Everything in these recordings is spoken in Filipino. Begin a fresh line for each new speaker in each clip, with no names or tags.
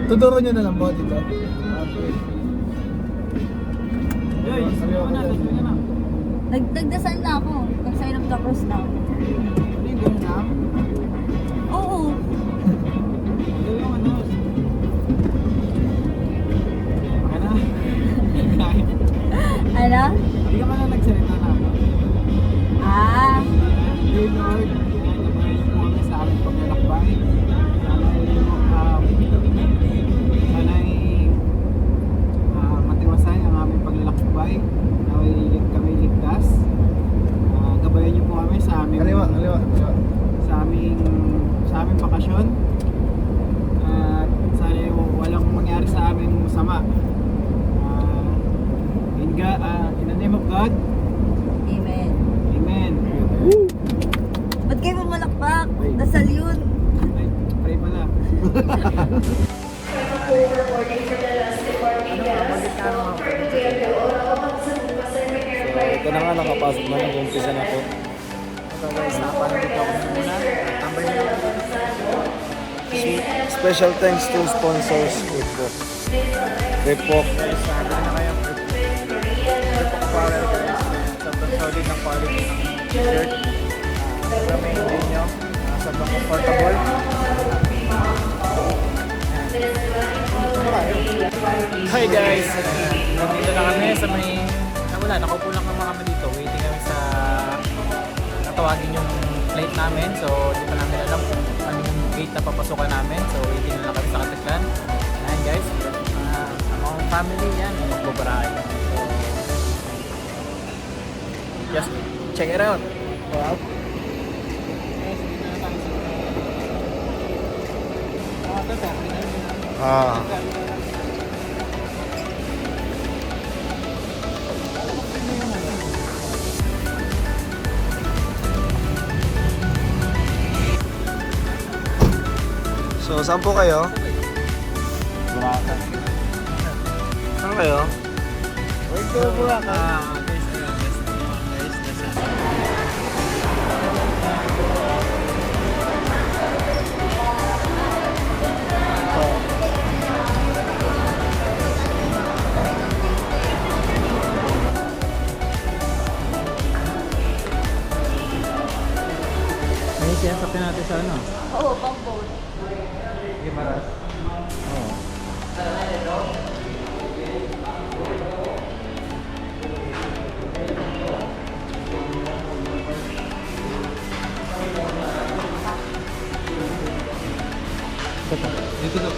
Tuturo nyo na lang po dito.
Nagdasal na ako. Nag-sign of the cross na ako. Oo. Ano?
Hindi ka man na nagsalita na ako.
Ah.
Dear Lord, gabayan mo kami sa aming paglalakbay. Sana'y matiwasay ang aming paglalakbay. Naway kami ligtas. Gabayan niyo po kami sa aming
Kaliwa.
sa aming bakasyon. At sana'y walang mangyari sa aming masama. In the name of God.
Amen.
Amen.
Ba't kayo malakpak? Dasal yun.
Ay, pray pala.
Ito na nga, nakapasok na. Nag-umpisa na po.
So guys, napanagit ako muna. Tambay na lang.
Special thanks to sponsors. Repok.
Guys, sabi na kayo. Apparel guys. Sobrang solid ng quality ng t-shirt. Sobrang maintain nyo. Sobrang comfortable. Hi guys! Nandito na kami sa may... wala, nakaupo lang naman kami dito. Waiting kami sa... natawagin yung flight namin. So, di pa namin alam kung ano yung gate na papasukan namin. So, waiting na lang kami sa Katiklan. Ayan guys. Sa mga family yan, magbabarahay. So, just check it out. Wow.
Ah. So, saan po kayo?
Burakan.
Saan kayo?
Wait ko Burakan. May sinasakyan natin sa ano?
Oo, pang-boat.
Gimaras. Oo. Dito na.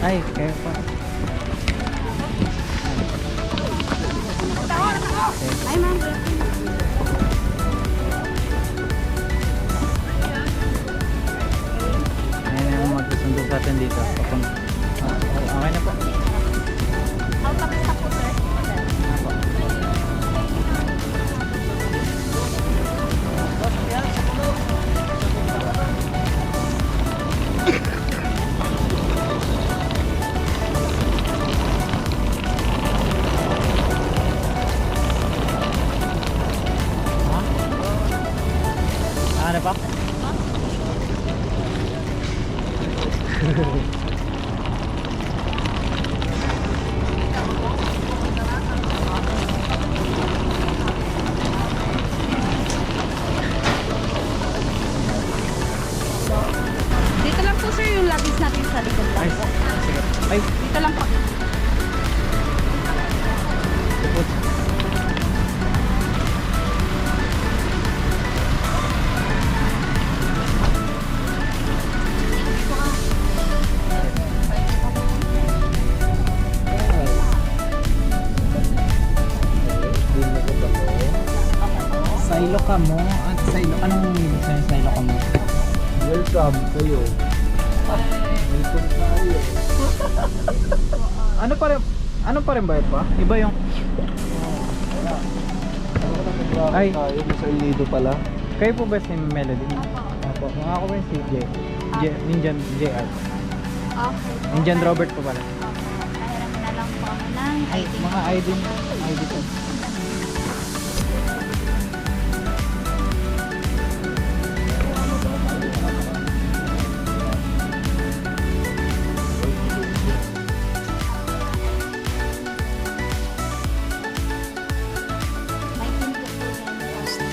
Ay, kaya pa.
Ay, ma'am.
Ayan yung magsusundo sa atin dito. Okay na po.
Ang kamusta po, sir?
Ano pa?
yung luggage natin sa likod lang
Ay,
po.
sige. Ay,
Dito lang po.
silo ka mo. At silo, anong ibig sabihin silo ka mo?
Welcome kayo. Welcome tayo.
Ano pa rin bayad pa? Iba yung... Ay.
Tayo sa Lido pala.
Kayo po ba si Melody? Opo. Mga ako ba yung si Ninjan JR?
Okay.
Ninjan Robert po pala.
Pahiram na lang po ako ng
Ay,
ID.
mga ID po.
May pinto po yan.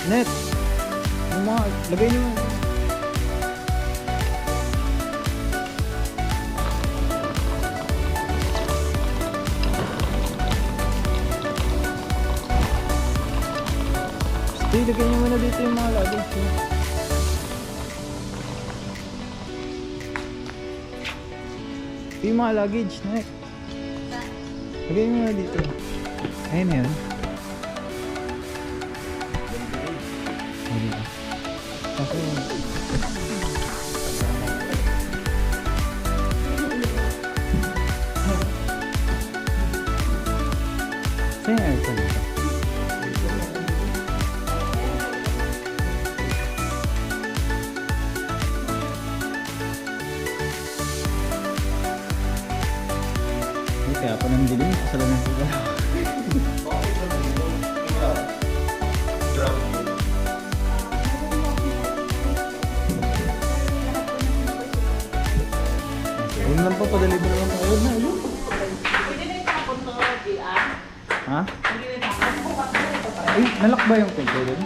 Net! Yung mga, lagay nyo. Stay, lagay nyo muna dito yung mga luggage nyo. Ito yung mga luggage, Net. Lagay nyo muna dito. Ayun na yun. Hindi. Kasi... Saan yung aircon ito? Hindi kaya pa nang dilim. Kasala na sila.
Ayun lang po, padalibre lang tayo na. Ayun.
Ha? Ay, nalak ba yung pinto doon?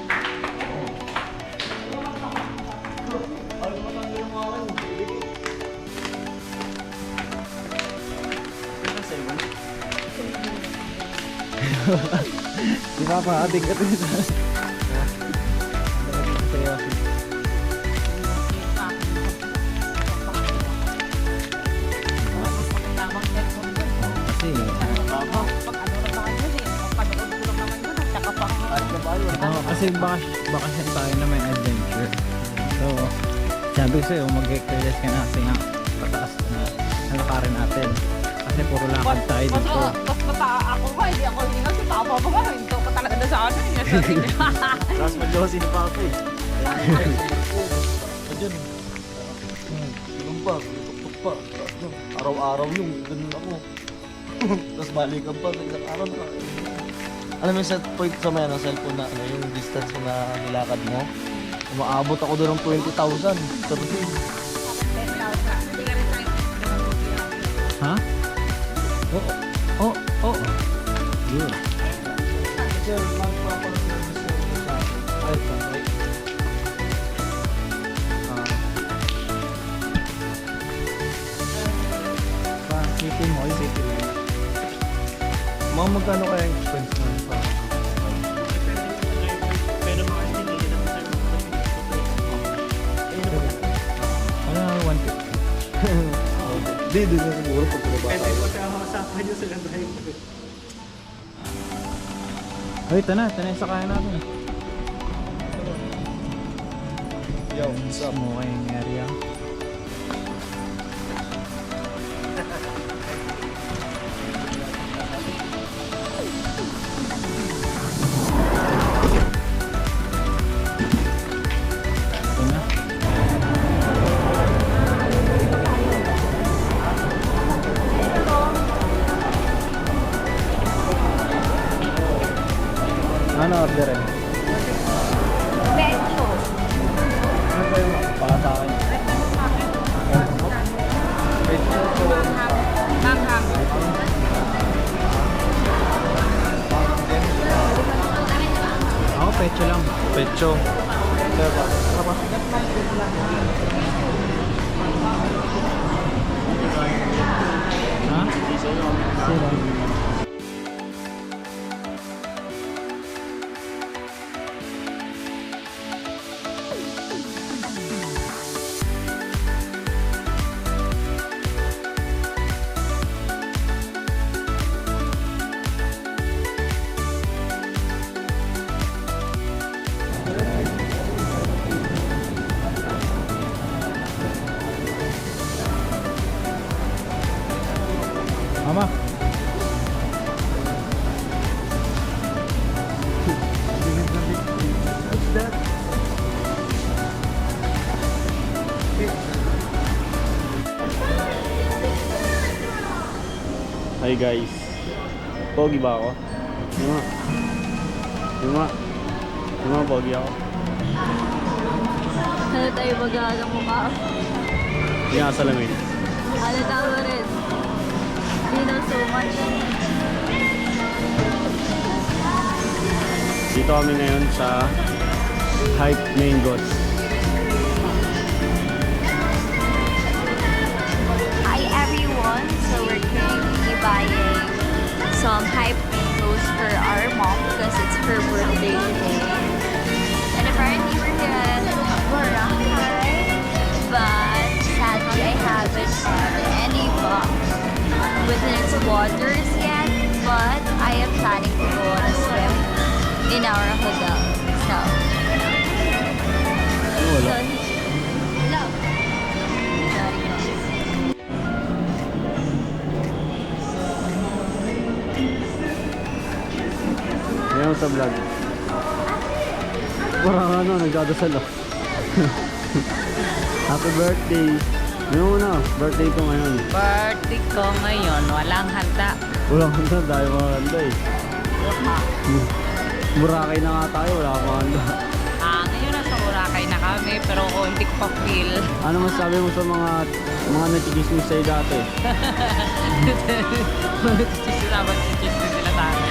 Di ba pa, ating ka dito. Kasi, kasi bakasyon tayo na may adventure. So, sabi ko sa'yo, mag-exercise ka na kasi nga pataas na nalakarin natin. Kasi puro lakad tayo dito.
Mas mata ako ba? Hindi ako hindi kasi tama ba ba? Hindi ko talaga na sa ano.
Tapos mag-josin pa ako eh. Diyan. Ganun pa, tutok pa. Araw-araw yung ganun ako. Tapos balikan pa sa isang araw na. Alam mo yung set point sa may cellphone na ano, yung distance na nilakad mo. Umaabot ako doon ng 20,000 per day.
Ha? Oo. Oo. Oo. Yun.
Sir, magpapaservice ko sa akin. Ay, sorry.
City Mall.
City Mall. Mga magkano kaya yung expense mo pa?
Ano na 150?
Di, doon na siguro pag trabaho.
Ay, ito na yung sakayan natin.
Yo, what's up?
Smoking area. Ito na. Ano order eh?
Medyo.
Ano ba yung para sa akin? Ako, pecho lang.
Pecho.
Mama.
Hi guys. Pogi ba ako? Yung mga pogi ako.
Ano tayo magagang mukha?
Yung nga salamin.
Ano tao rin? Hindi na so much.
Dito kami ngayon sa Hype Mangoes.
Hi everyone! So we're currently buying some hype mangoes for our mom because it's her birthday today. And apparently we're here at Boracay, but sadly I haven't found any box within its waters yet. But I am planning to go on a swim in our hotel. So,
Wala.
love.
Ngayon sa vlog. Parang ano, nagdadasal ah. Happy birthday. Ngayon muna, birthday ko ngayon.
Birthday ko ngayon, walang handa.
Walang handa dahil mga handa eh. Boracay na nga tayo, wala akong handa.
Ngayon nasa Boracay na kami, pero hindi ko pa feel.
Ano masabi mo sa mga nagchichismis sa'yo dati?
Mag-chichismis sila sa akin.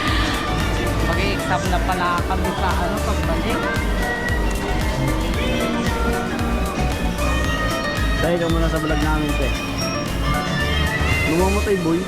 Mag-exam na pala kami sa pagbalik.
Dahil ka muna sa vlog namin, te. Lumamatay, boy.